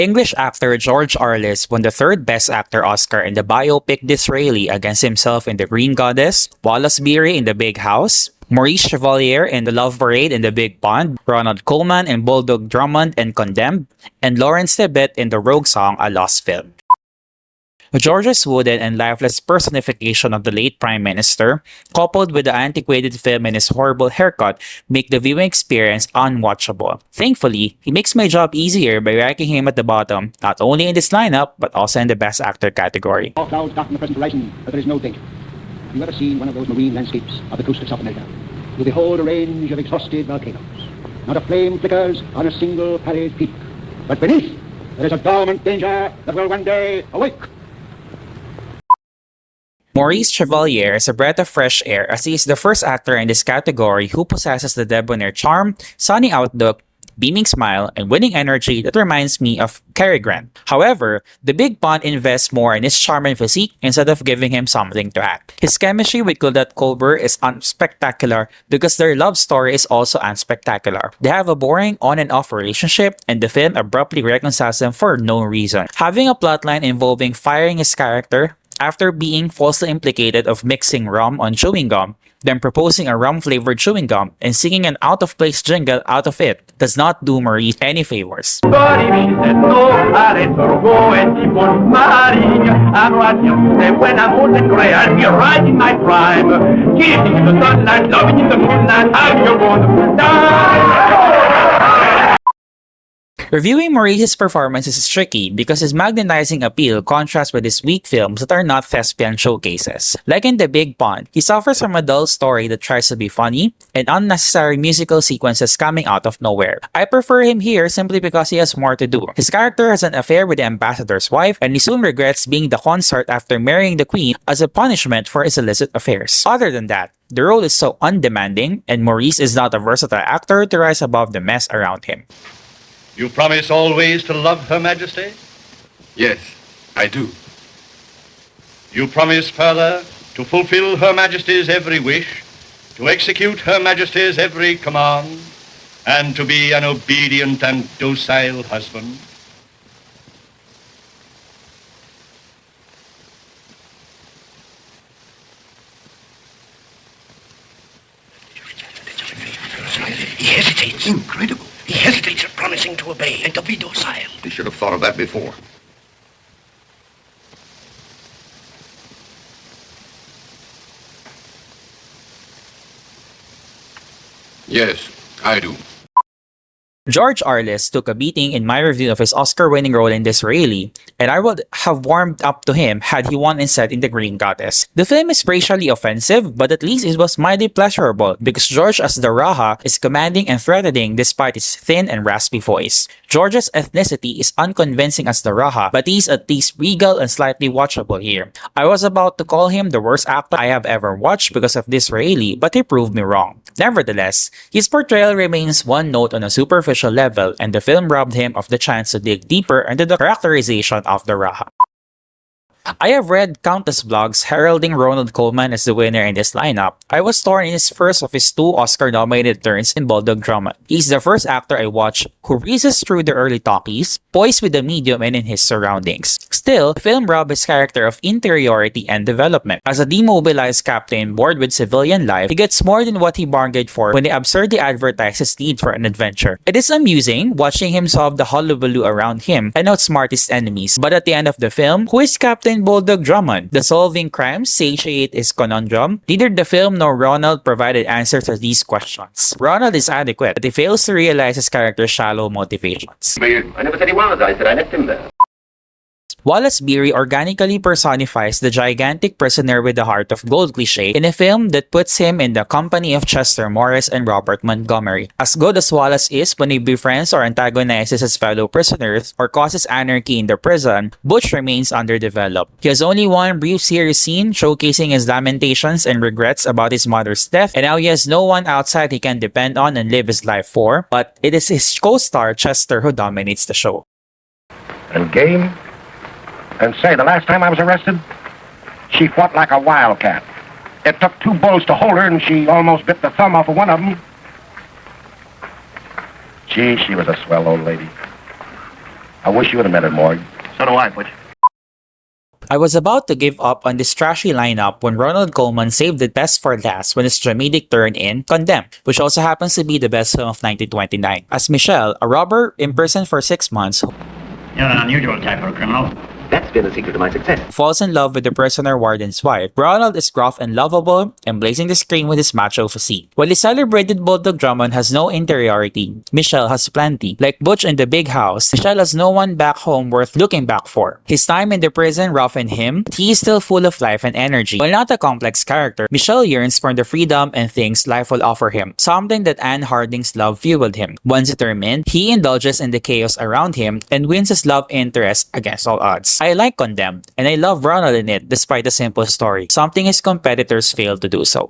English actor George Arliss won the third Best Actor Oscar in the biopic Disraeli against himself in The Green Goddess, Wallace Beery in The Big House, Maurice Chevalier in The Love Parade and The Big Pond, Ronald Colman in Bulldog Drummond and Condemned, and Lawrence Tibbett in the rogue song A Lost Film. George's wooden and lifeless personification of the late Prime Minister, coupled with the antiquated film and his horrible haircut, make the viewing experience unwatchable. Thankfully, he makes my job easier by ranking him at the bottom, not only in this lineup, but also in the Best Actor category. All clouds darken the present horizon, but there is no danger. Have you ever seen one of those marine landscapes of the coast of South America? You behold a range of exhausted volcanoes. Not a flame flickers on a single pallid peak. But beneath, there is a dormant danger that will one day awake. Maurice Chevalier is a breath of fresh air as he is the first actor in this category who possesses the debonair charm, sunny outlook, beaming smile, and winning energy that reminds me of Cary Grant. However, The Big Pond invests more in his charm and physique instead of giving him something to act. His chemistry with Claudette Colbert is unspectacular because their love story is also unspectacular. They have a boring on and off relationship and the film abruptly reconciles them for no reason. Having a plotline involving firing his character after being falsely implicated of mixing rum on chewing gum, then proposing a rum-flavored chewing gum and singing an out-of-place jingle out of it does not do Maurice any favors. But if she said no, I let her go and keep on marrying. I'm right here to say when I'm old and gray, I'll be right in my prime. Kissing in the sunlight, loving in the moonlight, I'm your wonderful time. Reviewing Maurice's performances is tricky because his magnetizing appeal contrasts with his weak films that are not thespian showcases. Like in The Big Pond, he suffers from a dull story that tries to be funny and unnecessary musical sequences coming out of nowhere. I prefer him here simply because he has more to do. His character has an affair with the ambassador's wife and he soon regrets being the consort after marrying the queen as a punishment for his illicit affairs. Other than that, the role is so undemanding and Maurice is not a versatile actor to rise above the mess around him. You promise always to love Her Majesty? Yes, I do. You promise further to fulfill Her Majesty's every wish, to execute Her Majesty's every command, and to be an obedient and docile husband? He hesitates. Incredible. He hesitates at promising to obey and to be docile. He should have thought of that before. Yes, I do. George Arliss took a beating in my review of his Oscar-winning role in Disraeli, and I would have warmed up to him had he won instead in The Green Goddess. The film is racially offensive, but at least it was mildly pleasurable because George as the Raja is commanding and threatening despite his thin and raspy voice. George's ethnicity is unconvincing as the Raja, but he's at least regal and slightly watchable here. I was about to call him the worst actor I have ever watched because of Disraeli, but he proved me wrong. Nevertheless, his portrayal remains one note on a superficial level, and the film robbed him of the chance to dig deeper into the characterization of the Raja. I have read countless blogs heralding Ronald Colman as the winner in this lineup. I was torn in his first of his two Oscar-nominated turns in Bulldog Drummond. He's the first actor I watched who breezes through the early talkies, poised with the medium and in his surroundings. Still, the film robbed his character of interiority and development. As a demobilized captain bored with civilian life, he gets more than what he bargained for when they absurdly advertise his need for an adventure. It is amusing watching him solve the hullabaloo around him and outsmart his enemies, but at the end of the film, who is Captain Bulldog Drummond? The solving crimes satiate his conundrum. Neither the film nor Ronald provided answers to these questions. Ronald is adequate, but he fails to realize his character's shallow motivations. I never said he was. I said I left him there. Wallace Beery organically personifies the gigantic prisoner with the heart of gold cliché in a film that puts him in the company of Chester Morris and Robert Montgomery. As good as Wallace is when he befriends or antagonizes his fellow prisoners or causes anarchy in the prison, Butch remains underdeveloped. He has only one brief serious scene showcasing his lamentations and regrets about his mother's death, and now he has no one outside he can depend on and live his life for, but it is his co-star Chester who dominates the show. And game? And say, the last time I was arrested, she fought like a wildcat. It took two bulls to hold her, and she almost bit the thumb off of one of them. Gee, she was a swell old lady. I wish you would have met her, Morg. So do I, Butch. I was about to give up on this trashy lineup when Ronald Colman saved the best for last when his dramedic turn in Condemned, which also happens to be the best film of 1929. As Michelle, a robber imprisoned for 6 months, You're an unusual type of criminal. That's been the secret of my success. falls in love with the prisoner warden's wife. Ronald is gruff and lovable, emblazing the screen with his macho physique. While the celebrated Bulldog Drummond has no interiority, Michelle has plenty. Like Butch in the big house, Michelle has no one back home worth looking back for. His time in the prison roughened him, but he is still full of life and energy. While not a complex character, Michelle yearns for the freedom and things life will offer him, something that Anne Harding's love fueled him. Once determined, he indulges in the chaos around him and wins his love interest against all odds. I like Condemned, and I love Ronald in it despite the simple story, something his competitors failed to do so.